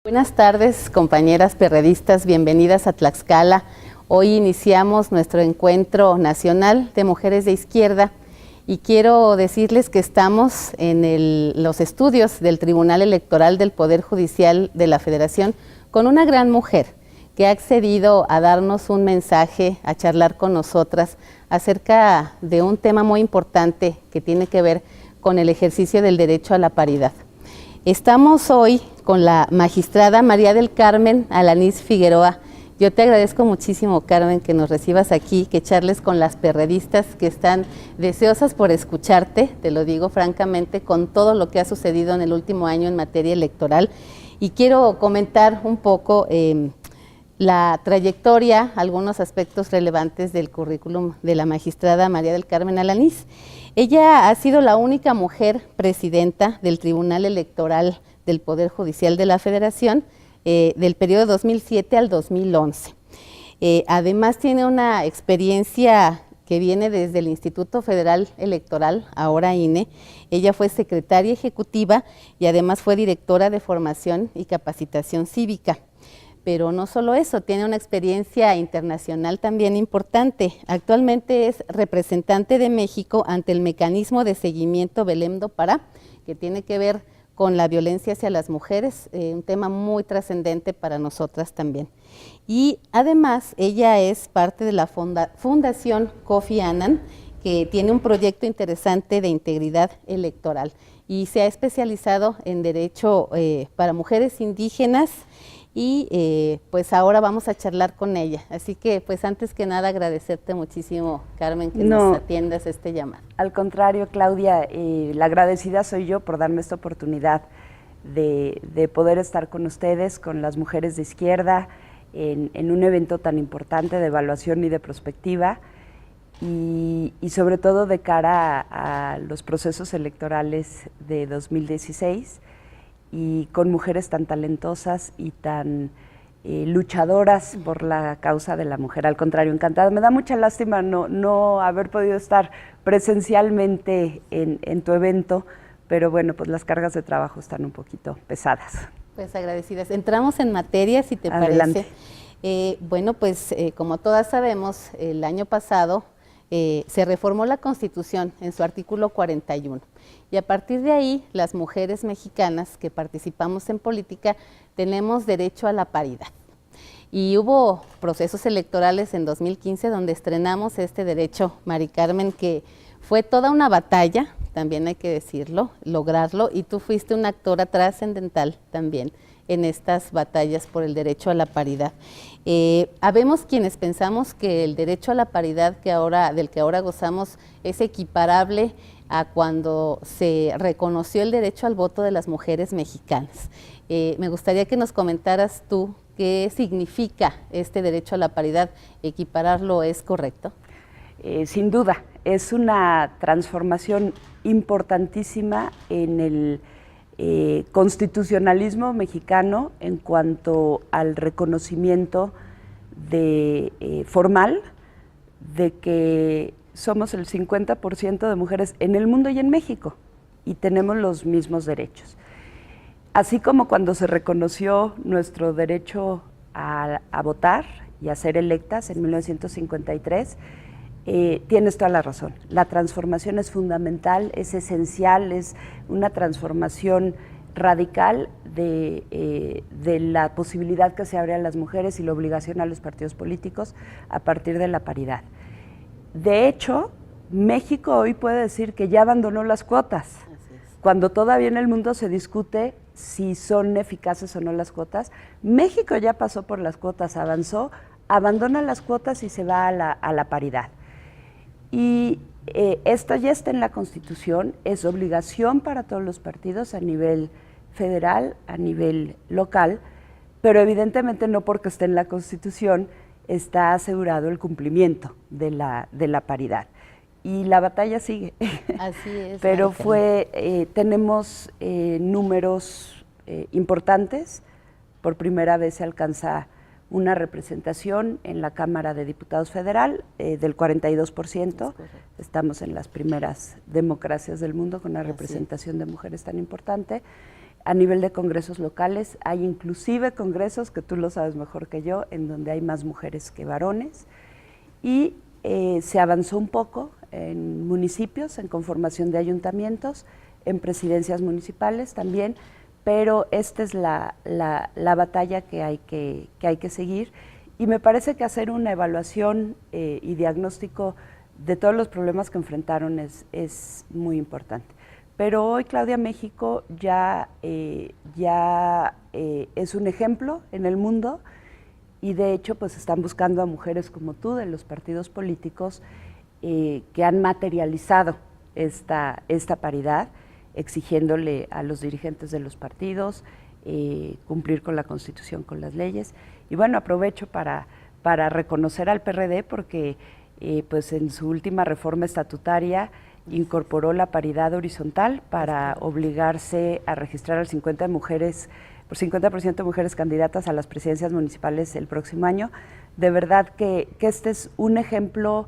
Buenas tardes, compañeras perredistas, bienvenidas a Tlaxcala. Hoy iniciamos nuestro encuentro nacional de mujeres de izquierda y quiero decirles que estamos en los estudios del Tribunal Electoral del Poder Judicial de la Federación con una gran mujer que ha accedido a darnos un mensaje, a charlar con nosotras acerca de un tema muy importante que tiene que ver con el ejercicio del derecho a la paridad. Estamos hoy con la magistrada María del Carmen Alanís Figueroa. Yo te agradezco muchísimo, Carmen, que nos recibas aquí, que charles con las perredistas que están deseosas por escucharte, te lo digo francamente, con todo lo que ha sucedido en el último año en materia electoral. Y quiero comentar un poco la trayectoria, algunos aspectos relevantes del currículum de la magistrada María del Carmen Alanís. Ella ha sido la única mujer presidenta del Tribunal Electoral del Poder Judicial de la Federación del periodo 2007 al 2011. Además tiene una experiencia que viene desde el Instituto Federal Electoral, ahora INE. Ella fue secretaria ejecutiva y además fue directora de formación y capacitación cívica. Pero no solo eso, tiene una experiencia internacional también importante. Actualmente es representante de México ante el mecanismo de seguimiento Belém do Pará, que tiene que ver con la violencia hacia las mujeres, un tema muy trascendente para nosotras también. Y además ella es parte de la Fundación Kofi Annan, que tiene un proyecto interesante de integridad electoral y se ha especializado en derecho para mujeres indígenas. Y pues ahora vamos a charlar con ella. Así que pues antes que nada agradecerte muchísimo, Carmen, que nos atiendas este llamado. Al contrario, Claudia, la agradecida soy yo por darme esta oportunidad de poder estar con ustedes, con las mujeres de izquierda, en un evento tan importante de evaluación y de prospectiva y sobre todo de cara a los procesos electorales de 2016. Y con mujeres tan talentosas y tan luchadoras por la causa de la mujer. Al contrario, encantada. Me da mucha lástima no haber podido estar presencialmente en tu evento, pero bueno, pues las cargas de trabajo están un poquito pesadas. Pues agradecidas. Entramos en materia, si te Adelante. parece. Bueno, pues como todas sabemos, el año pasado se reformó la Constitución en su artículo 41. Y a partir de ahí, las mujeres mexicanas que participamos en política tenemos derecho a la paridad. Y hubo procesos electorales en 2015 donde estrenamos este derecho, Mari Carmen, que fue toda una batalla, también hay que decirlo, lograrlo, y tú fuiste una actora trascendental también en estas batallas por el derecho a la paridad. Habemos quienes pensamos que el derecho a la paridad del que ahora gozamos es equiparable a cuando se reconoció el derecho al voto de las mujeres mexicanas. Me gustaría que nos comentaras tú qué significa este derecho a la paridad. ¿Equipararlo es correcto? Sin duda, es una transformación importantísima en el constitucionalismo mexicano en cuanto al reconocimiento formal de que somos el 50% de mujeres en el mundo y en México y tenemos los mismos derechos. Así como cuando se reconoció nuestro derecho a votar y a ser electas en 1953, tienes toda la razón. La transformación es fundamental, es esencial, es una transformación radical de la posibilidad que se abre a las mujeres y la obligación a los partidos políticos a partir de la paridad. De hecho, México hoy puede decir que ya abandonó las cuotas. Cuando todavía en el mundo se discute si son eficaces o no las cuotas, México ya pasó por las cuotas, avanzó, abandona las cuotas y se va a la paridad. Y esto ya está en la Constitución, es obligación para todos los partidos a nivel federal, a nivel local, pero evidentemente no porque esté en la Constitución está asegurado el cumplimiento de la paridad. Y la batalla sigue. Así es. Pero tenemos números importantes. Por primera vez se alcanza una representación en la Cámara de Diputados Federal del 42%. Estamos en las primeras democracias del mundo con una representación de mujeres tan importante. a nivel de congresos locales. Hay inclusive congresos, que tú lo sabes mejor que yo, en donde hay más mujeres que varones. Y se avanzó un poco en municipios, en conformación de ayuntamientos, en presidencias municipales también, pero esta es la batalla que hay que seguir. Y me parece que hacer una evaluación y diagnóstico de todos los problemas que enfrentaron es muy importante. Pero hoy Claudia México ya es un ejemplo en el mundo, y de hecho pues están buscando a mujeres como tú de los partidos políticos que han materializado esta paridad, exigiéndole a los dirigentes de los partidos cumplir con la Constitución, con las leyes. Y bueno, aprovecho para reconocer al PRD porque pues en su última reforma estatutaria incorporó la paridad horizontal para obligarse a registrar al 50% de mujeres candidatas a las presidencias municipales el próximo año. De verdad que este es un ejemplo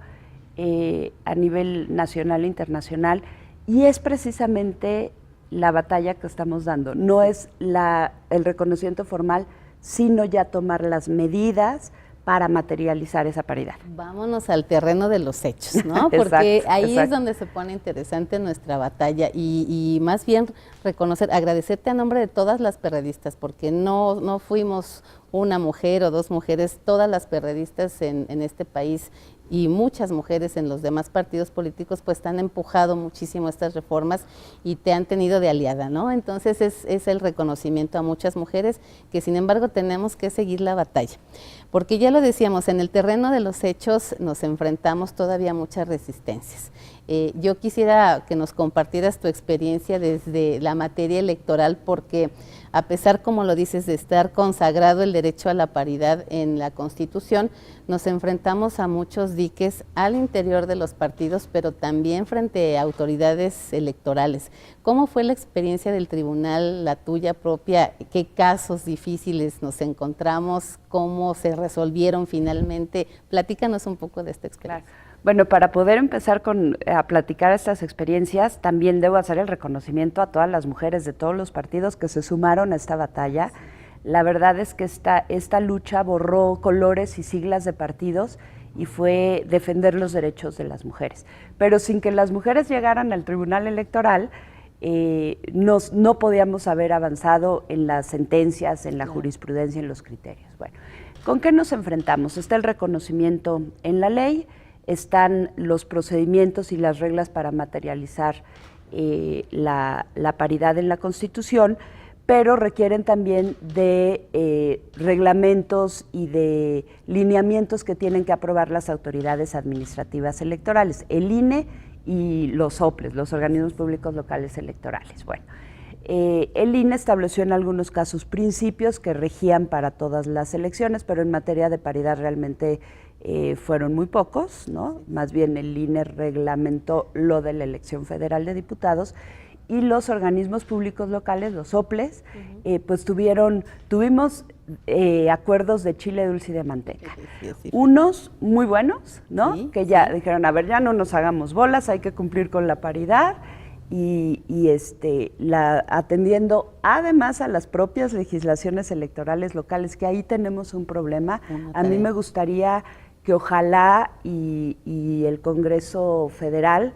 a nivel nacional e internacional, y es precisamente la batalla que estamos dando. No es el reconocimiento formal, sino ya tomar las medidas para materializar esa paridad. Vámonos al terreno de los hechos, ¿no? Porque ahí es donde se pone interesante nuestra batalla, y más bien agradecerte a nombre de todas las perredistas, porque no fuimos una mujer o dos mujeres, todas las perredistas en este país y muchas mujeres en los demás partidos políticos pues te han empujado muchísimo estas reformas y te han tenido de aliada, ¿no? Entonces es el reconocimiento a muchas mujeres que sin embargo tenemos que seguir la batalla, porque ya lo decíamos, en el terreno de los hechos nos enfrentamos todavía a muchas resistencias. Yo quisiera que nos compartieras tu experiencia desde la materia electoral, porque a pesar, como lo dices, de estar consagrado el derecho a la paridad en la Constitución, nos enfrentamos a muchos diques al interior de los partidos, pero también frente a autoridades electorales. ¿Cómo fue la experiencia del tribunal, la tuya propia? ¿Qué casos difíciles nos encontramos? ¿Cómo se resolvieron finalmente? Platícanos un poco de esta experiencia. Claro. Bueno, para poder empezar a platicar estas experiencias, también debo hacer el reconocimiento a todas las mujeres de todos los partidos que se sumaron a esta batalla. La verdad es que esta lucha borró colores y siglas de partidos y fue defender los derechos de las mujeres. Pero sin que las mujeres llegaran al Tribunal Electoral, no podíamos haber avanzado en las sentencias, en la jurisprudencia, en los criterios. Bueno, ¿con qué nos enfrentamos? Está el reconocimiento en la ley, están los procedimientos y las reglas para materializar la paridad en la Constitución, pero requieren también de reglamentos y de lineamientos que tienen que aprobar las autoridades administrativas electorales, el INE y los OPLES, los organismos públicos locales electorales. Bueno, el INE estableció en algunos casos principios que regían para todas las elecciones, pero en materia de paridad realmente fueron muy pocos, ¿no? Más bien el INE reglamentó lo de la elección federal de diputados, y los organismos públicos locales, los OPLES, pues tuvimos acuerdos de chile dulce y de manteca. Sí. Unos muy buenos, ¿no? Sí, que ya dijeron, a ver, ya no nos hagamos bolas, hay que cumplir con la paridad, y atendiendo además a las propias legislaciones electorales locales, que ahí tenemos un problema. A mí me gustaría que ojalá y el Congreso Federal,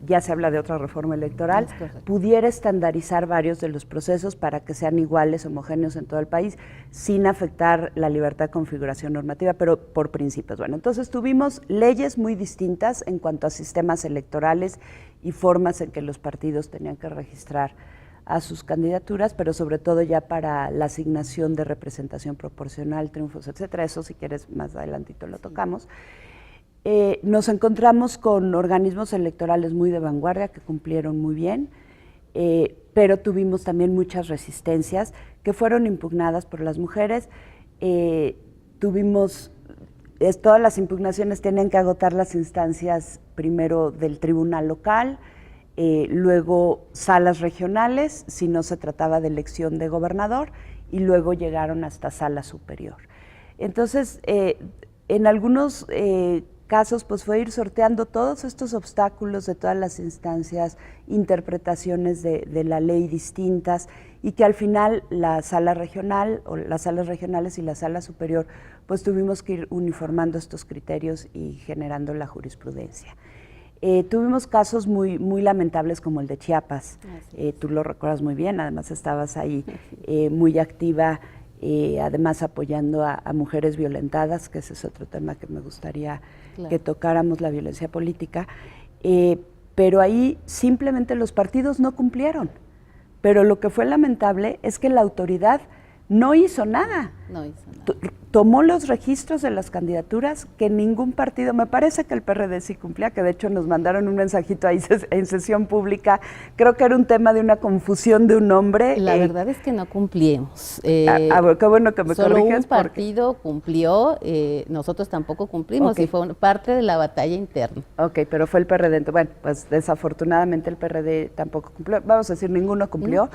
ya se habla de otra reforma electoral, pudiera estandarizar varios de los procesos para que sean iguales, homogéneos en todo el país, sin afectar la libertad de configuración normativa, pero por principios. Bueno, entonces tuvimos leyes muy distintas en cuanto a sistemas electorales y formas en que los partidos tenían que registrar a sus candidaturas, pero sobre todo ya para la asignación de representación proporcional, triunfos, etcétera. Eso, si quieres, más adelantito lo tocamos. Nos encontramos con organismos electorales muy de vanguardia que cumplieron muy bien, pero tuvimos también muchas resistencias que fueron impugnadas por las mujeres. Todas las impugnaciones tienen que agotar las instancias primero del tribunal local, luego salas regionales, si no se trataba de elección de gobernador, y luego llegaron hasta sala superior. Entonces, en algunos casos pues fue ir sorteando todos estos obstáculos de todas las instancias, interpretaciones de la ley distintas, y que al final la sala regional o las salas regionales y la sala superior pues tuvimos que ir uniformando estos criterios y generando la jurisprudencia. Tuvimos casos muy lamentables como el de Chiapas, tú lo recuerdas muy bien, además estabas ahí muy activa, además apoyando a mujeres violentadas, que ese es otro tema que me gustaría que tocáramos, la violencia política, pero ahí simplemente los partidos no cumplieron. Pero lo que fue lamentable es que la autoridad no hizo nada. No hizo nada. Tomó los registros de las candidaturas que ningún partido, me parece que el PRD sí cumplía, que de hecho nos mandaron un mensajito ahí en sesión pública, creo que era un tema de una confusión de un nombre. La verdad es que no cumplimos. Qué bueno que me solo corriges. Un partido cumplió, nosotros tampoco cumplimos, y fue parte de la batalla interna. Ok, pero fue el PRD. Bueno, pues desafortunadamente el PRD tampoco cumplió, vamos a decir, ninguno cumplió.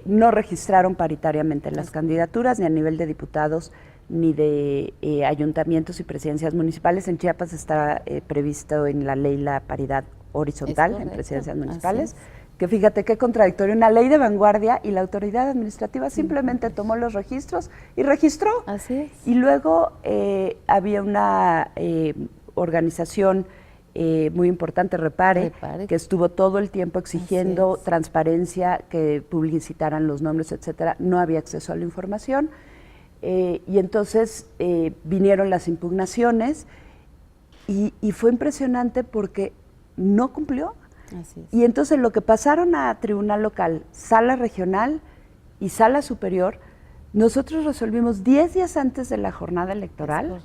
No registraron paritariamente las candidaturas, ni a nivel de diputados, ni de ayuntamientos y presidencias municipales. En Chiapas está previsto en la ley la paridad horizontal en presidencias municipales, que fíjate qué contradictorio, una ley de vanguardia, y la autoridad administrativa simplemente tomó los registros y registró. Así es. Y luego había una organización muy importante, Repare, que estuvo todo el tiempo exigiendo transparencia, que publicitaran los nombres, etcétera. No había acceso a la información. Y entonces vinieron las impugnaciones y fue impresionante porque no cumplió. Así es. Y entonces lo que pasaron a tribunal local, sala regional y sala superior, nosotros resolvimos 10 días antes de la jornada electoral,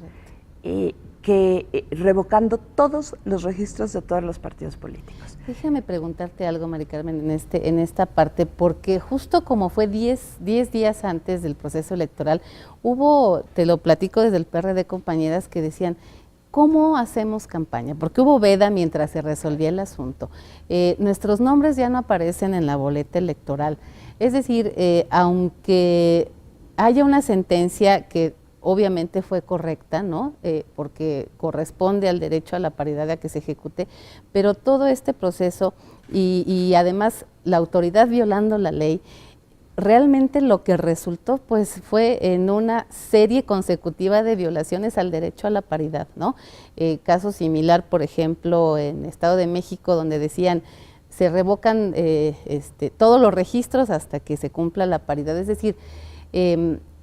revocando todos los registros de todos los partidos políticos. Déjame preguntarte algo, Mari Carmen, en esta parte, porque justo como fue 10 días antes del proceso electoral, hubo, te lo platico desde el PRD, compañeras que decían, ¿cómo hacemos campaña? Porque hubo veda mientras se resolvía el asunto. Nuestros nombres ya no aparecen en la boleta electoral. Es decir, aunque haya una sentencia que obviamente fue correcta, ¿no? Porque corresponde al derecho a la paridad a que se ejecute, pero todo este proceso y además la autoridad violando la ley, realmente lo que resultó pues fue en una serie consecutiva de violaciones al derecho a la paridad, ¿no? Caso similar, por ejemplo, en Estado de México, donde decían se revocan todos los registros hasta que se cumpla la paridad, es decir,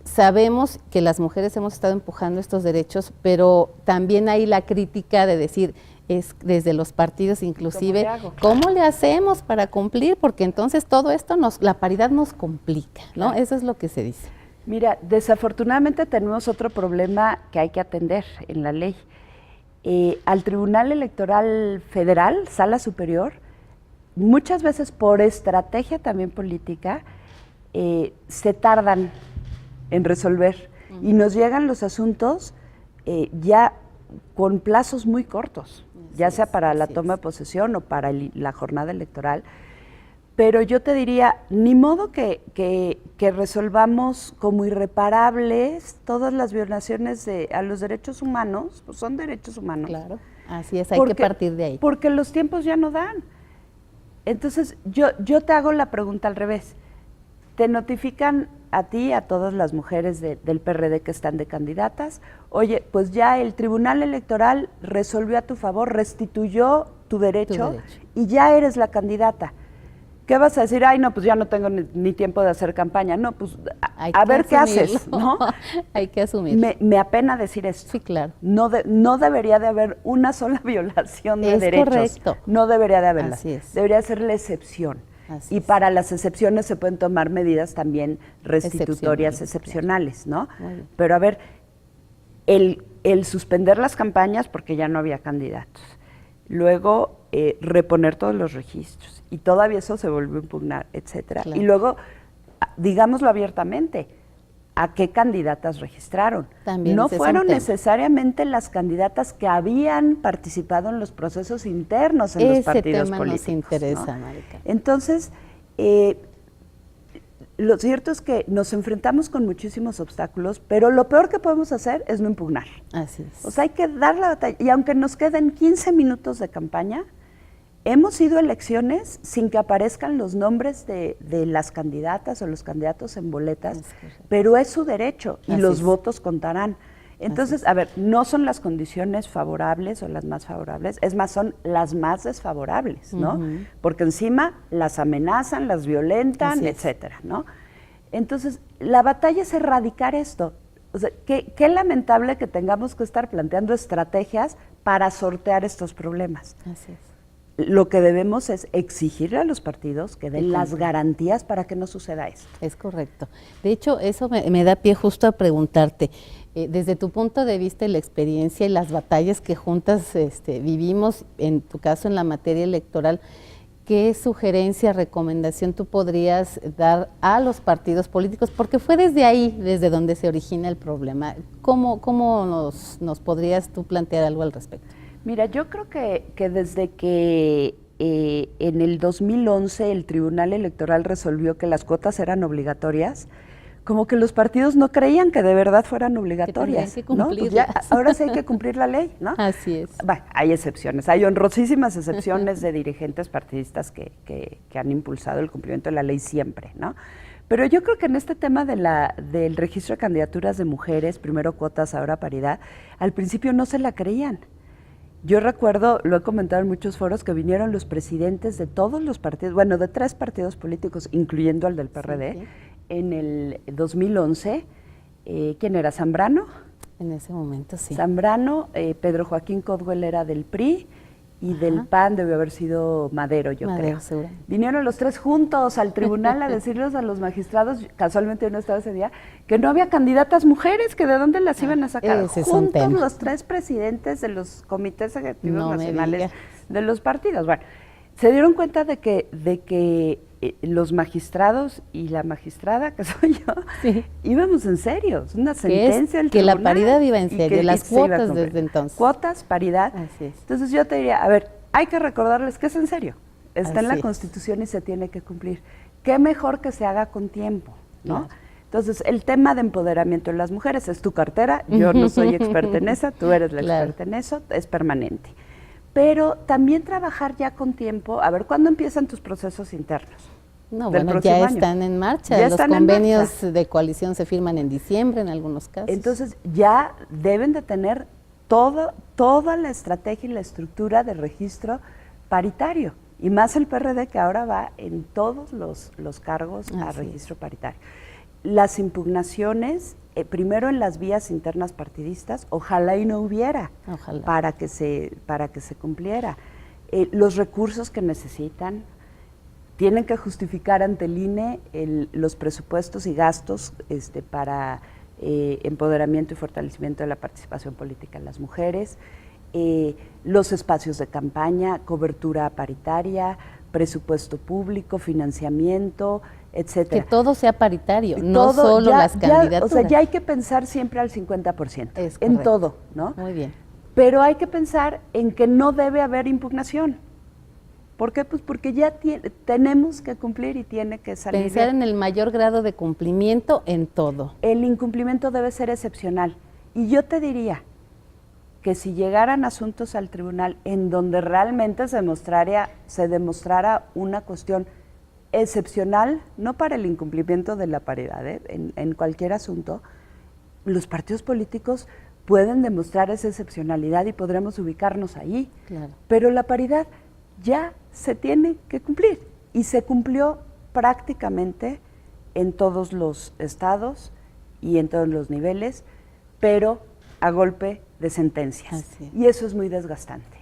sabemos que las mujeres hemos estado empujando estos derechos, pero también hay la crítica de decir, es desde los partidos inclusive, ¿cómo le hacemos para cumplir? Porque entonces todo esto la paridad nos complica, ¿no? Claro. Eso es lo que se dice. Mira, desafortunadamente tenemos otro problema que hay que atender en la ley. Al Tribunal Electoral Federal, Sala Superior, muchas veces por estrategia también política, se tardan en resolver y nos llegan los asuntos ya con plazos muy cortos, ya sea para la toma de posesión o para la jornada electoral. Pero yo te diría, ni modo que resolvamos como irreparables todas las violaciones a los derechos humanos, pues son derechos humanos. Claro, así es, hay que partir de ahí. Porque los tiempos ya no dan. Entonces, yo te hago la pregunta al revés. Te notifican a ti, a todas las mujeres del PRD que están de candidatas, oye, pues ya el Tribunal Electoral resolvió a tu favor, restituyó tu derecho y ya eres la candidata. ¿Qué vas a decir? Ay, no, pues ya no tengo ni tiempo de hacer campaña. No, pues a ver qué haces, ¿no? Hay que asumirlo. Me apena decir esto. Sí, claro. No debería de haber una sola violación de derechos. Correcto. No debería de haberla. Así es. Debería ser la excepción. Y para las excepciones se pueden tomar medidas también restitutorias excepcionales, ¿no? Pero a ver, el suspender las campañas porque ya no había candidatos, luego reponer todos los registros, y todavía eso se volvió a impugnar, etcétera. Claro. Y luego, digámoslo abiertamente, ¿a qué candidatas registraron? También no fueron necesariamente las candidatas que habían participado en los procesos internos en los partidos políticos. Ese tema nos interesa, ¿no? Marica. Entonces, lo cierto es que nos enfrentamos con muchísimos obstáculos, pero lo peor que podemos hacer es no impugnar. Así es. O sea, hay que dar la batalla. Y aunque nos queden 15 minutos de campaña, hemos ido a elecciones sin que aparezcan los nombres de las candidatas o los candidatos en boletas, pero es su derecho y los votos contarán. Entonces, a ver, no son las condiciones favorables o las más favorables, es más, son las más desfavorables, ¿no? Porque encima las amenazan, las violentan, etcétera, ¿no? Entonces, la batalla es erradicar esto. O sea, qué lamentable que tengamos que estar planteando estrategias para sortear estos problemas. Así es. Lo que debemos es exigirle a los partidos que den las garantías para que no suceda esto. Es correcto. De hecho, eso me da pie justo a preguntarte, desde tu punto de vista y la experiencia y las batallas que juntas vivimos, en tu caso en la materia electoral, ¿qué sugerencia, recomendación tú podrías dar a los partidos políticos? Porque fue desde ahí, desde donde se origina el problema. ¿Cómo nos podrías tú plantear algo al respecto? Mira, yo creo que desde que en el 2011 el Tribunal Electoral resolvió que las cuotas eran obligatorias, como que los partidos no creían que de verdad fueran obligatorias, que ¿no? Pues ya, ahora sí hay que cumplir la ley, ¿no? Así es. Bueno, hay excepciones, hay honrosísimas excepciones de dirigentes partidistas que han impulsado el cumplimiento de la ley siempre, ¿no? Pero yo creo que en este tema del registro de candidaturas de mujeres, primero cuotas, ahora paridad, al principio no se la creían. Yo recuerdo, lo he comentado en muchos foros, que vinieron los presidentes de todos los partidos, bueno, de 3 partidos políticos, incluyendo al del PRD, sí. En el 2011, ¿quién era? ¿Zambrano? En ese momento, sí. Zambrano, Pedro Joaquín Codwell era del PRI, y del PAN debió haber sido Madero, yo creo. Seguramente. Vinieron los 3 juntos al tribunal a decirles a los magistrados, casualmente yo no estaba ese día, que no había candidatas mujeres, que de dónde las iban a sacar. Juntos los 3 presidentes de los comités ejecutivos nacionales de los partidos. Bueno, se dieron cuenta de que los magistrados y la magistrada, que soy yo, íbamos en serio. Es una sentencia del tribunal. Que la paridad iba en serio, las cuotas desde entonces. Cuotas, paridad. Así es. Entonces yo te diría, a ver, hay que recordarles que es en serio. Está en la Constitución y se tiene que cumplir. Qué mejor que se haga con tiempo, ¿no? Entonces, el tema de empoderamiento de las mujeres es tu cartera. Yo no soy experta en esa, tú eres la experta en eso, es permanente. Pero también trabajar ya con tiempo, a ver, ¿cuándo empiezan tus procesos internos? No, bueno, ya están en marcha, los convenios de coalición se firman en diciembre en algunos casos. Entonces ya deben de tener toda la estrategia y la estructura de registro paritario, y más el PRD que ahora va en todos los cargos a registro paritario. Las impugnaciones, primero en las vías internas partidistas, ojalá y no hubiera, para que se cumpliera. Los recursos que necesitan, tienen que justificar ante el INE los presupuestos y gastos para empoderamiento y fortalecimiento de la participación política de las mujeres, los espacios de campaña, cobertura paritaria, presupuesto público, financiamiento, etcétera. Que todo sea paritario, no solo las candidaturas. O sea, ya hay que pensar siempre al 50%, en todo, ¿no? Muy bien. Pero hay que pensar en que no debe haber impugnación. ¿Por qué? Pues porque ya tenemos que cumplir y tiene que salir. Pensar en el mayor grado de cumplimiento en todo. El incumplimiento debe ser excepcional. Y yo te diría que si llegaran asuntos al tribunal en donde realmente se demostrara una cuestión excepcional, no para el incumplimiento de la paridad, en cualquier asunto, los partidos políticos pueden demostrar esa excepcionalidad y podremos ubicarnos ahí. Claro. Pero la paridad ya se tiene que cumplir y se cumplió prácticamente en todos los estados y en todos los niveles, pero a golpe de sentencias. Y eso es muy desgastante,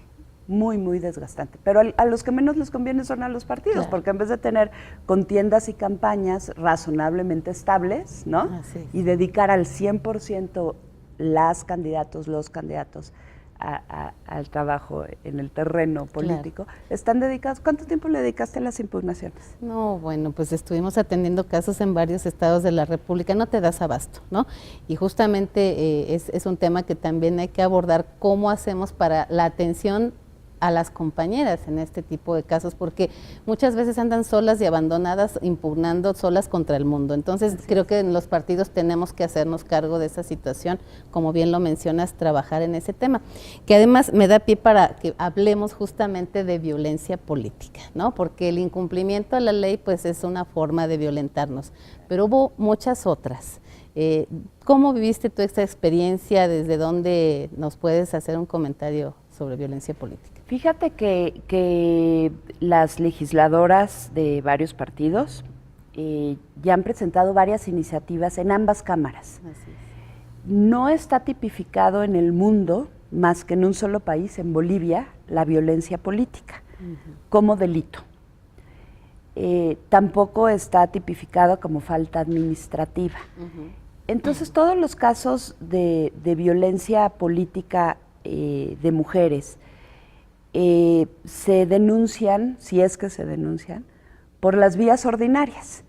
muy, muy desgastante. Pero a los que menos les conviene son a los partidos, porque en vez de tener contiendas y campañas razonablemente estables, ¿no? Y dedicar al 100% los candidatos al trabajo en el terreno político, están dedicados. ¿Cuánto tiempo le dedicaste a las impugnaciones? No, bueno, pues estuvimos atendiendo casos en varios estados de la República, no te das abasto, ¿no? Y justamente es un tema que también hay que abordar, cómo hacemos para la atención a las compañeras en este tipo de casos, porque muchas veces andan solas y abandonadas, impugnando solas contra el mundo. Entonces, creo que en los partidos tenemos que hacernos cargo de esa situación, como bien lo mencionas, trabajar en ese tema, que además me da pie para que hablemos justamente de violencia política, ¿no? Porque el incumplimiento a la ley, pues, es una forma de violentarnos, pero hubo muchas otras. ¿Cómo viviste tú esta experiencia? ¿Desde dónde nos puedes hacer un comentario sobre violencia política? Fíjate que las legisladoras de varios partidos ya han presentado varias iniciativas en ambas cámaras. Así es. No está tipificado en el mundo, más que en un solo país, en Bolivia, la violencia política como delito. Tampoco está tipificado como falta administrativa. Entonces, todos los casos de violencia política de mujeres se denuncian, si es que se denuncian, por las vías ordinarias.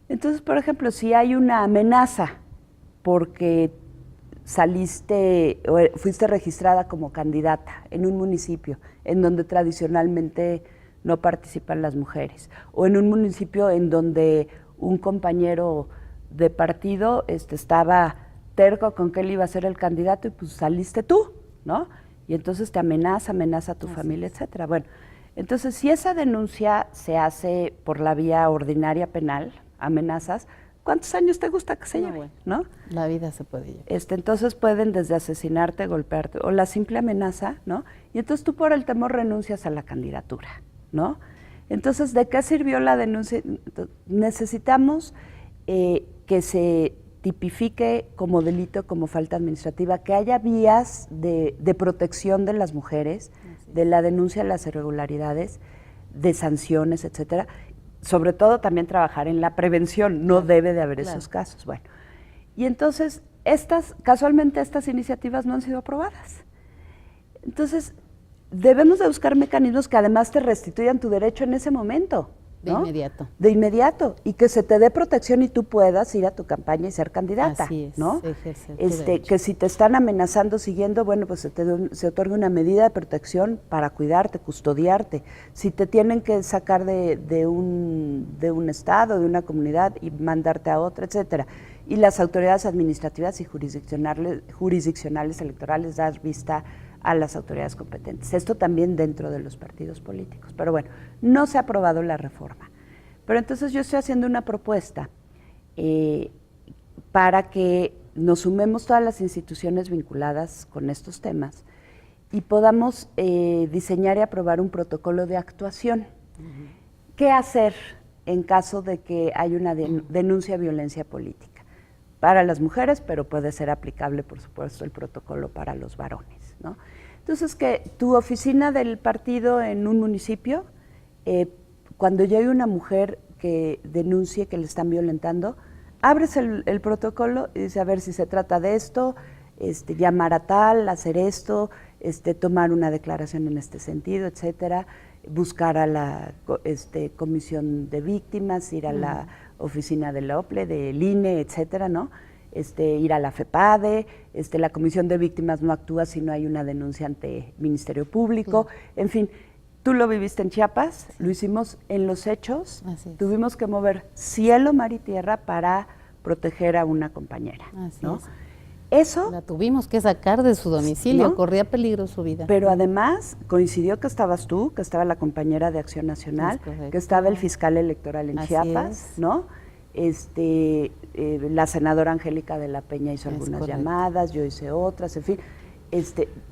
Entonces, por ejemplo, si hay una amenaza porque fuiste registrada como candidata en un municipio en donde tradicionalmente no participan las mujeres, o en un municipio en donde un compañero de partido estaba terco con que él iba a ser el candidato y pues saliste tú, ¿no? Y entonces te amenaza a tu familia, etcétera. Bueno, entonces si esa denuncia se hace por la vía ordinaria penal, amenazas, ¿cuántos años te gusta que se lleve? Bueno, ¿no? La vida se puede llevar. Entonces pueden desde asesinarte, golpearte, o la simple amenaza, ¿no? Y entonces tú por el temor renuncias a la candidatura, ¿no? Entonces, ¿de qué sirvió la denuncia? Necesitamos que se tipifique como delito, como falta administrativa, que haya vías de protección de las mujeres, de la denuncia de las irregularidades, de sanciones, etcétera. Sobre todo también trabajar en la prevención, no debe de haber esos casos. Bueno, y entonces casualmente estas iniciativas no han sido aprobadas. Entonces, debemos de buscar mecanismos que además te restituyan tu derecho en ese momento, ¿no? De inmediato. De inmediato, y que se te dé protección y tú puedas ir a tu campaña y ser candidata. Así es, ¿no? ejercer tu derecho. Que si te están amenazando siguiendo, bueno, pues se otorga una medida de protección para cuidarte, custodiarte. Si te tienen que sacar de un estado, de una comunidad y mandarte a otra, etcétera. Y las autoridades administrativas y jurisdiccionales electorales dar vista a las autoridades competentes. Esto también dentro de los partidos políticos. Pero bueno, no se ha aprobado la reforma. Pero entonces yo estoy haciendo una propuesta para que nos sumemos todas las instituciones vinculadas con estos temas y podamos diseñar y aprobar un protocolo de actuación. ¿Qué hacer en caso de que hay una denuncia de violencia política? Para las mujeres, pero puede ser aplicable, por supuesto, el protocolo para los varones, ¿no? Entonces, que tu oficina del partido en un municipio, cuando llegue una mujer que denuncie que le están violentando, abres el protocolo y dice, a ver si se trata de esto, llamar a tal, hacer esto, tomar una declaración en este sentido, etcétera, buscar a la comisión de víctimas, ir a la oficina de la OPLE, del INE, etcétera, ¿no? Ir a la FEPADE, la comisión de víctimas no actúa si no hay una denuncia ante Ministerio Público, en fin. Tú lo viviste en Chiapas, lo hicimos en los hechos, tuvimos que mover cielo, mar y tierra para proteger a una compañera, ¿no? Eso la tuvimos que sacar de su domicilio, ¿no? Corría peligro su vida. Pero además coincidió que estabas tú, que estaba la compañera de Acción Nacional, que estaba el fiscal electoral en Chiapas, ¿no? La senadora Angélica de la Peña hizo algunas llamadas, yo hice otras, en fin.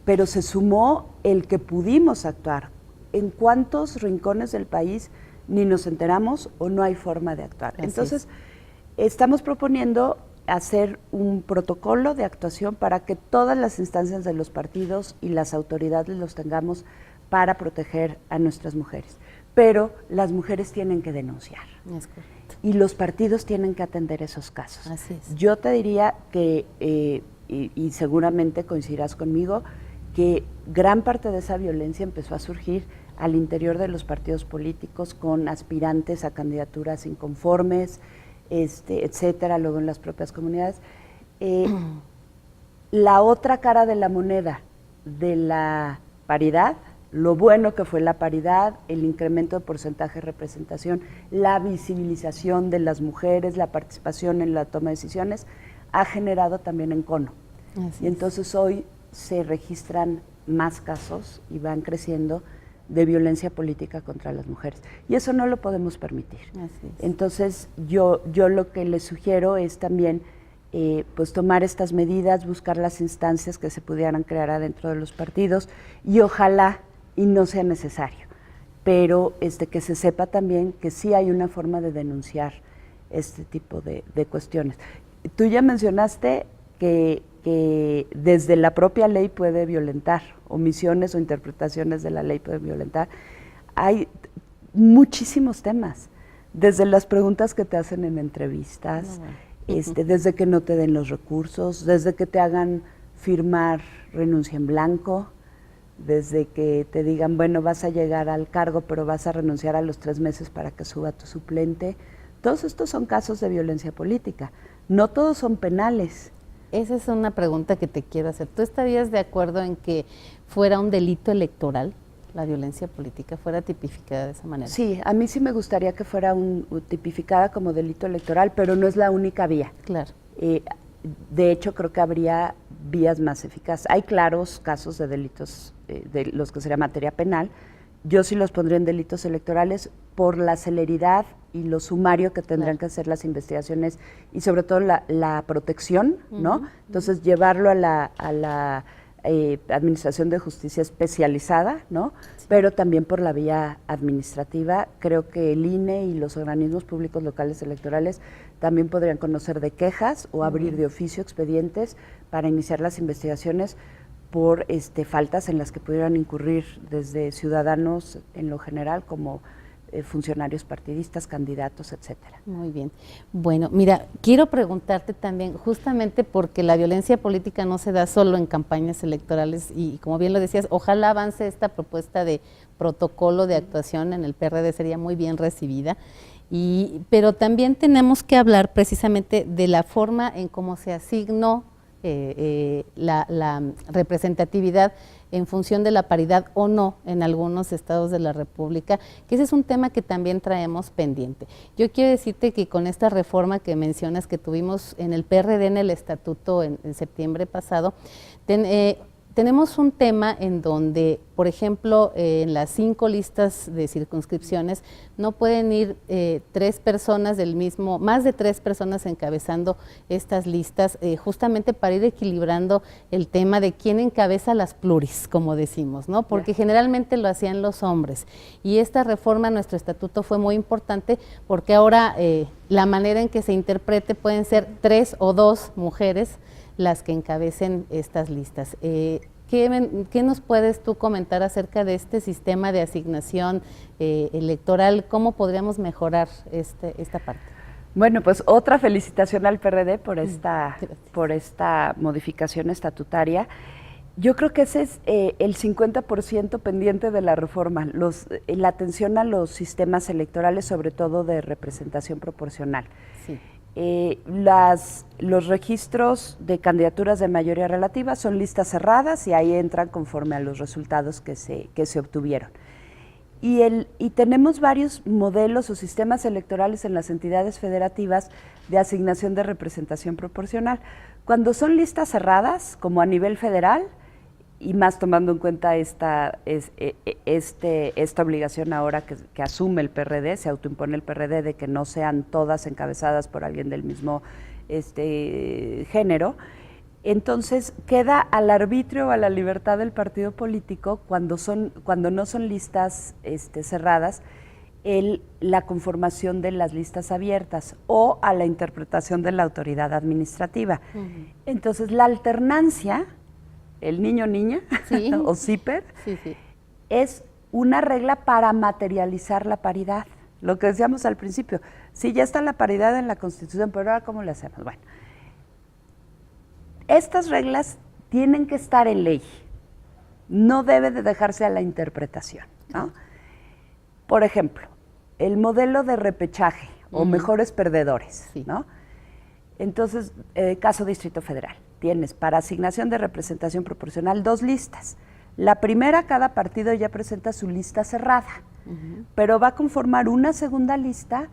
Pero se sumó el que pudimos actuar. ¿En cuántos rincones del país ni nos enteramos o no hay forma de actuar? Entonces, estamos proponiendo hacer un protocolo de actuación para que todas las instancias de los partidos y las autoridades los tengamos para proteger a nuestras mujeres. Pero las mujeres tienen que denunciar. Es correcto. Y los partidos tienen que atender esos casos. Así es. Yo te diría que, y seguramente coincidirás conmigo, que gran parte de esa violencia empezó a surgir al interior de los partidos políticos con aspirantes a candidaturas inconformes, etcétera, luego en las propias comunidades. La otra cara de la moneda de la paridad lo bueno que fue la paridad, el incremento de porcentaje de representación, la visibilización de las mujeres, la participación en la toma de decisiones, ha generado también encono. Y entonces hoy se registran más casos y van creciendo de violencia política contra las mujeres. Y eso no lo podemos permitir. Entonces yo lo que les sugiero es también pues tomar estas medidas, buscar las instancias que se pudieran crear adentro de los partidos y ojalá y no sea necesario, pero que se sepa también que sí hay una forma de denunciar este tipo de cuestiones. Tú ya mencionaste que desde la propia ley puede violentar, omisiones o interpretaciones de la ley pueden violentar. Hay muchísimos temas, desde las preguntas que te hacen en entrevistas, desde que no te den los recursos, desde que te hagan firmar renuncia en blanco, desde que te digan, bueno, vas a llegar al cargo, pero vas a renunciar a los 3 meses para que suba tu suplente. Todos estos son casos de violencia política. No todos son penales. Esa es una pregunta que te quiero hacer. ¿Tú estarías de acuerdo en que fuera un delito electoral, la violencia política, fuera tipificada de esa manera? Sí, a mí sí me gustaría que fuera tipificada como delito electoral, pero no es la única vía. Claro. De hecho, creo que habría vías más eficaces. Hay claros casos de delitos, de los que sería materia penal. Yo sí los pondría en delitos electorales por la celeridad y lo sumario que tendrán que hacer las investigaciones y sobre todo la protección, ¿no? Entonces, llevarlo a la Administración de Justicia especializada, ¿no? Sí. Pero también por la vía administrativa. Creo que el INE y los organismos públicos locales electorales también podrían conocer de quejas o abrir de oficio expedientes para iniciar las investigaciones por faltas en las que pudieran incurrir desde ciudadanos en lo general como funcionarios partidistas, candidatos, etcétera. Muy bien. Bueno, mira, quiero preguntarte también, justamente porque la violencia política no se da solo en campañas electorales y como bien lo decías, ojalá avance esta propuesta de protocolo de actuación en el PRD, sería muy bien recibida, pero también tenemos que hablar precisamente de la forma en cómo se asignó la representatividad en función de la paridad o no en algunos estados de la República, que ese es un tema que también traemos pendiente. Yo quiero decirte que con esta reforma que mencionas que tuvimos en el PRD en el estatuto en septiembre pasado, tenemos un tema en donde, por ejemplo, en las 5 listas de circunscripciones no pueden ir 3 personas del mismo, más de 3 personas encabezando estas listas, justamente para ir equilibrando el tema de quién encabeza las pluris, como decimos, ¿no? Porque generalmente lo hacían los hombres. Y esta reforma a nuestro estatuto fue muy importante porque ahora la manera en que se interprete pueden ser 3 o 2 mujeres las que encabecen estas listas. ¿Qué nos puedes tú comentar acerca de este sistema de asignación electoral? ¿Cómo podríamos mejorar esta parte? Bueno, pues otra felicitación al PRD por esta modificación estatutaria. Yo creo que ese es el 50% pendiente de la reforma, la atención a los sistemas electorales, sobre todo de representación proporcional. Sí. Los registros de candidaturas de mayoría relativa son listas cerradas y ahí entran conforme a los resultados que se obtuvieron. Y tenemos varios modelos o sistemas electorales en las entidades federativas de asignación de representación proporcional. Cuando son listas cerradas, como a nivel federal, y más tomando en cuenta esta obligación ahora que asume el PRD, se autoimpone el PRD de que no sean todas encabezadas por alguien del mismo género, entonces queda al arbitrio o a la libertad del partido político cuando no son listas cerradas, la conformación de las listas abiertas o a la interpretación de la autoridad administrativa. Entonces la alternancia, el niño-niña, ¿sí? O CIPER, sí. Es una regla para materializar la paridad. Lo que decíamos al principio, sí, ya está la paridad en la Constitución, pero ahora ¿cómo le hacemos? Bueno, estas reglas tienen que estar en ley, no debe de dejarse a la interpretación, ¿no? Por ejemplo, el modelo de repechaje o mejores perdedores, sí. ¿No? Entonces, caso Distrito Federal. Tienes para asignación de representación proporcional 2 listas, La primera, cada partido ya presenta su lista cerrada, pero va a conformar una segunda lista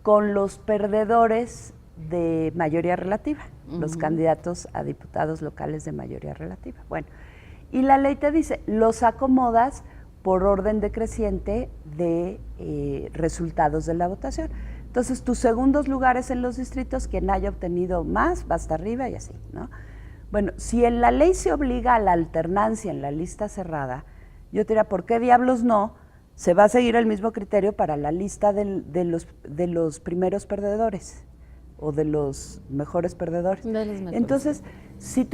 con los perdedores de mayoría relativa, los candidatos a diputados locales de mayoría relativa. Bueno, y la ley te dice, los acomodas por orden decreciente de resultados de la votación. Entonces, tus segundos lugares en los distritos, quien haya obtenido más, va hasta arriba y así, ¿no? Bueno, si en la ley se obliga a la alternancia en la lista cerrada, yo te diría, ¿por qué diablos no? Se va a seguir el mismo criterio para la lista de los primeros perdedores o de los mejores perdedores. Entonces, si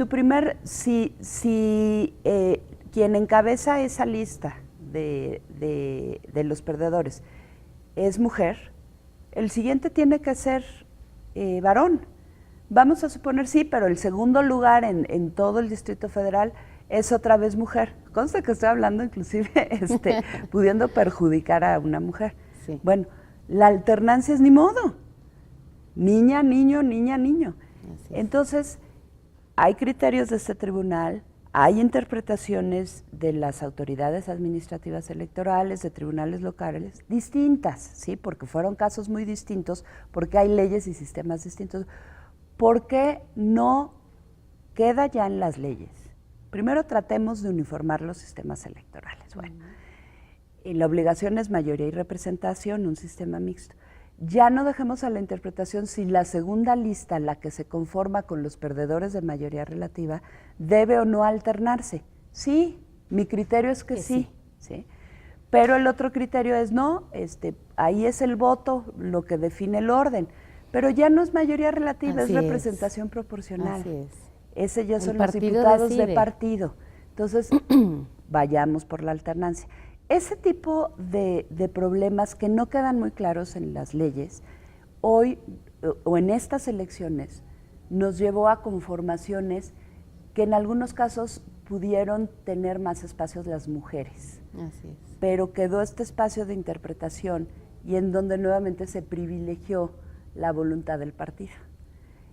quien encabeza esa lista de los perdedores es mujer, el siguiente tiene que ser varón. Vamos a suponer sí, pero el segundo lugar en todo el Distrito Federal es otra vez mujer. Consta que estoy hablando inclusive pudiendo perjudicar a una mujer. Sí. Bueno, la alternancia es ni modo. Niña, niño, niña, niño. Entonces, hay criterios de este tribunal, hay interpretaciones de las autoridades administrativas electorales, de tribunales locales, distintas, ¿sí? Porque fueron casos muy distintos, porque hay leyes y sistemas distintos. ¿Por qué no queda ya en las leyes? Primero tratemos de uniformar los sistemas electorales. Bueno, y la obligación es mayoría y representación, un sistema mixto. Ya no dejemos a la interpretación si la segunda lista, la que se conforma con los perdedores de mayoría relativa, debe o no alternarse. Sí, mi criterio es que sí, ¿sí? Pero el otro criterio es no, ahí es el voto lo que define el orden, pero ya no es mayoría relativa, es representación proporcional. Así es. Ese ya son los diputados de partido. Entonces, vayamos por la alternancia. Ese tipo de problemas que no quedan muy claros en las leyes, hoy o en estas elecciones, nos llevó a conformaciones que en algunos casos pudieron tener más espacios las mujeres. Así es. Pero quedó este espacio de interpretación y en donde nuevamente se privilegió la voluntad del partido.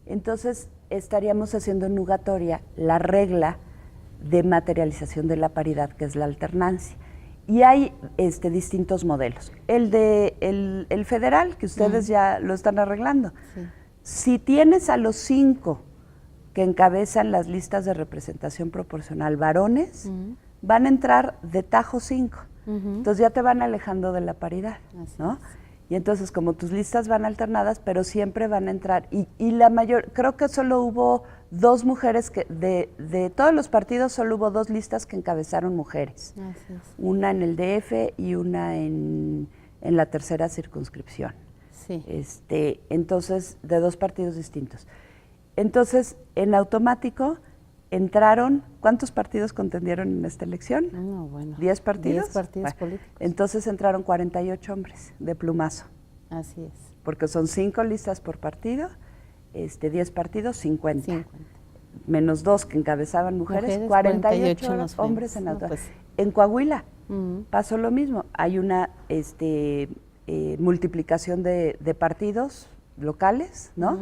Entonces, estaríamos haciendo nugatoria la regla de materialización de la paridad, que es la alternancia. Y hay distintos modelos. El federal, que ustedes ya lo están arreglando. Sí. Si tienes a los 5 que encabezan las listas de representación proporcional varones, van a entrar de tajo 5. Entonces ya te van alejando de la paridad, ¿no? Y entonces como tus listas van alternadas, pero siempre van a entrar. Y la mayor, creo que solo hubo 2 mujeres, que de todos los partidos solo hubo 2 listas que encabezaron mujeres. Así es. Una en el DF y una en la tercera circunscripción. Sí. Entonces, de 2 partidos distintos. Entonces, en automático entraron, ¿cuántos partidos contendieron en esta elección? No, bueno. ¿10 partidos? 10 partidos políticos. Entonces entraron 48 hombres de plumazo. Así es. Porque son 5 listas por partido, 10 partidos, 50. 50. Menos 2 que encabezaban mujeres 48 hombres en automático. Pues. En Coahuila pasó lo mismo. Hay una multiplicación de partidos locales, ¿no?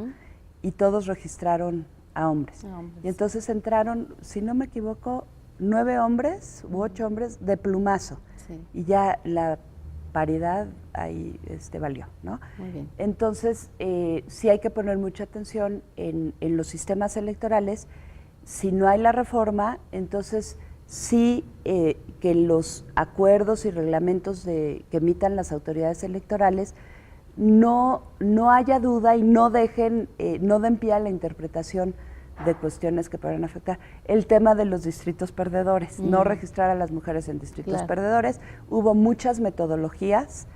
Y todos registraron a hombres. Y entonces entraron, si no me equivoco, 9 hombres u 8 hombres de plumazo. Sí. Y ya la paridad ahí valió, ¿no? Muy bien. Entonces, sí hay que poner mucha atención en los sistemas electorales. Si no hay la reforma, entonces sí que los acuerdos y reglamentos que emitan las autoridades electorales no haya duda y no den pie a la interpretación de cuestiones que puedan afectar. El tema de los distritos perdedores, no registrar a las mujeres en distritos perdedores. Hubo muchas metodologías.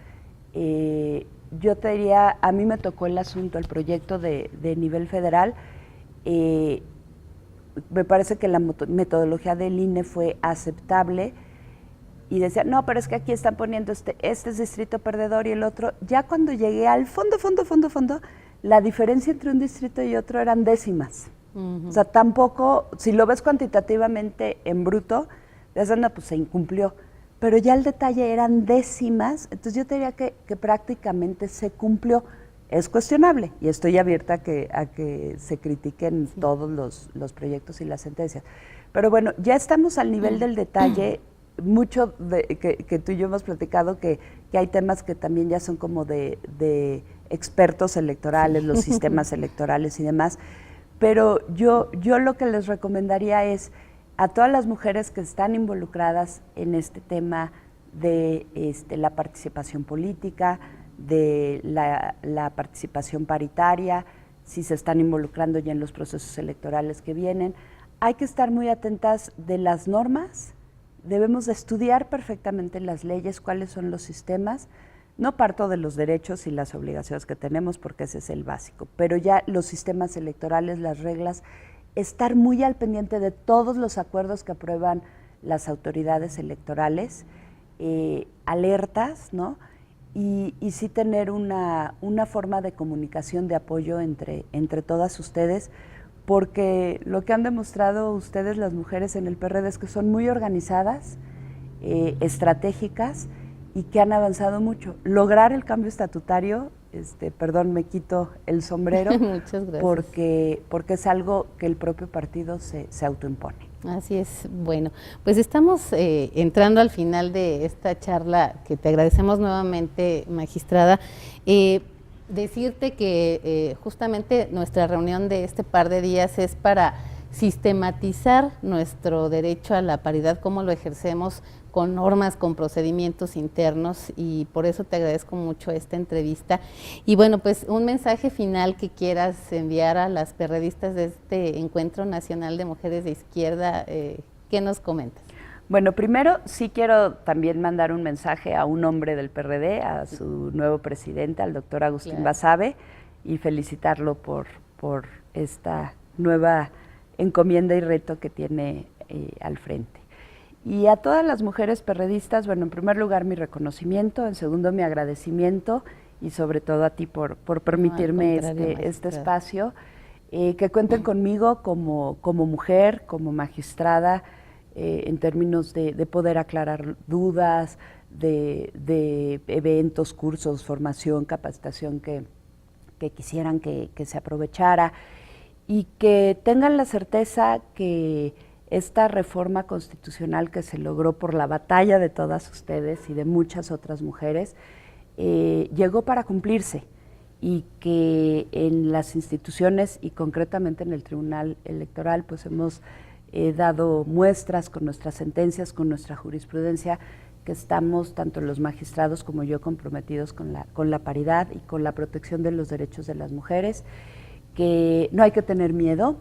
Yo te diría, a mí me tocó el asunto, el proyecto de nivel federal. Me parece que la metodología del INE fue aceptable. Y decía, no, pero es que aquí están poniendo este es distrito perdedor y el otro. Ya cuando llegué al fondo, la diferencia entre un distrito y otro eran décimas. O sea, tampoco, si lo ves cuantitativamente en bruto, dices, no, pues se incumplió. Pero ya el detalle eran décimas, entonces yo te diría que prácticamente se cumplió. es cuestionable y estoy abierta a que se critiquen todos los proyectos y las sentencias. Pero bueno, ya estamos al nivel del detalle, mucho que tú y yo hemos platicado que hay temas que también ya son como de expertos electorales, los sistemas electorales y demás, pero yo lo que les recomendaría es a todas las mujeres que están involucradas en este tema de la participación política, de la participación paritaria, si se están involucrando ya en los procesos electorales que vienen, hay que estar muy atentas de las normas, debemos de estudiar perfectamente las leyes, cuáles son los sistemas. No parto de los derechos y las obligaciones que tenemos porque ese es el básico, pero ya los sistemas electorales, las reglas, estar muy al pendiente de todos los acuerdos que aprueban las autoridades electorales, alertas, ¿no? Y sí tener una forma de comunicación, de apoyo entre todas ustedes, porque lo que han demostrado ustedes, las mujeres en el PRD, es que son muy organizadas, estratégicas, y que han avanzado mucho. Lograr el cambio estatutario, perdón, me quito el sombrero, muchas gracias. Porque es algo que el propio partido se autoimpone. Así es. Bueno, pues estamos entrando al final de esta charla, que te agradecemos nuevamente, magistrada. Decirte que justamente nuestra reunión de este par de días es para sistematizar nuestro derecho a la paridad, cómo lo ejercemos con normas, con procedimientos internos, y por eso te agradezco mucho esta entrevista. Y bueno, pues un mensaje final que quieras enviar a las perredistas de este Encuentro Nacional de Mujeres de Izquierda, ¿qué nos comentas? Bueno, primero sí quiero también mandar un mensaje a un hombre del PRD, a su nuevo presidente, al doctor Agustín Basabe, y felicitarlo por esta nueva encomienda y reto que tiene al frente. Y a todas las mujeres perredistas, bueno, en primer lugar mi reconocimiento, en segundo mi agradecimiento y sobre todo a ti por permitirme este espacio, que cuenten conmigo como mujer, como magistrada, en términos de poder aclarar dudas, de eventos, cursos, formación, capacitación que quisieran que se aprovechara, y que tengan la certeza que esta reforma constitucional que se logró por la batalla de todas ustedes y de muchas otras mujeres, llegó para cumplirse, y que en las instituciones y concretamente en el Tribunal Electoral pues hemos dado muestras con nuestras sentencias, con nuestra jurisprudencia, que estamos tanto los magistrados como yo comprometidos con la paridad y con la protección de los derechos de las mujeres, que no hay que tener miedo,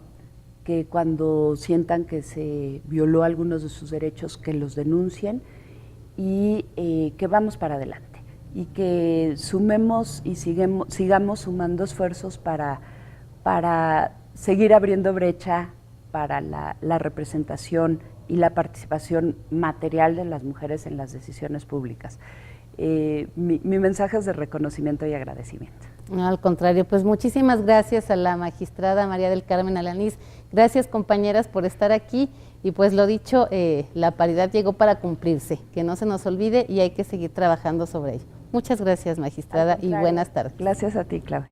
que cuando sientan que se violó algunos de sus derechos, que los denuncien, y que vamos para adelante, y que sumemos y sigamos sumando esfuerzos para seguir abriendo brecha para la representación y la participación material de las mujeres en las decisiones públicas. Mi mensaje es de reconocimiento y agradecimiento. No, al contrario, pues muchísimas gracias a la magistrada María del Carmen Alanís. Gracias, compañeras, por estar aquí, y pues lo dicho, la paridad llegó para cumplirse, que no se nos olvide y hay que seguir trabajando sobre ello. Muchas gracias, magistrada, y buenas tardes. Gracias a ti, Claudia.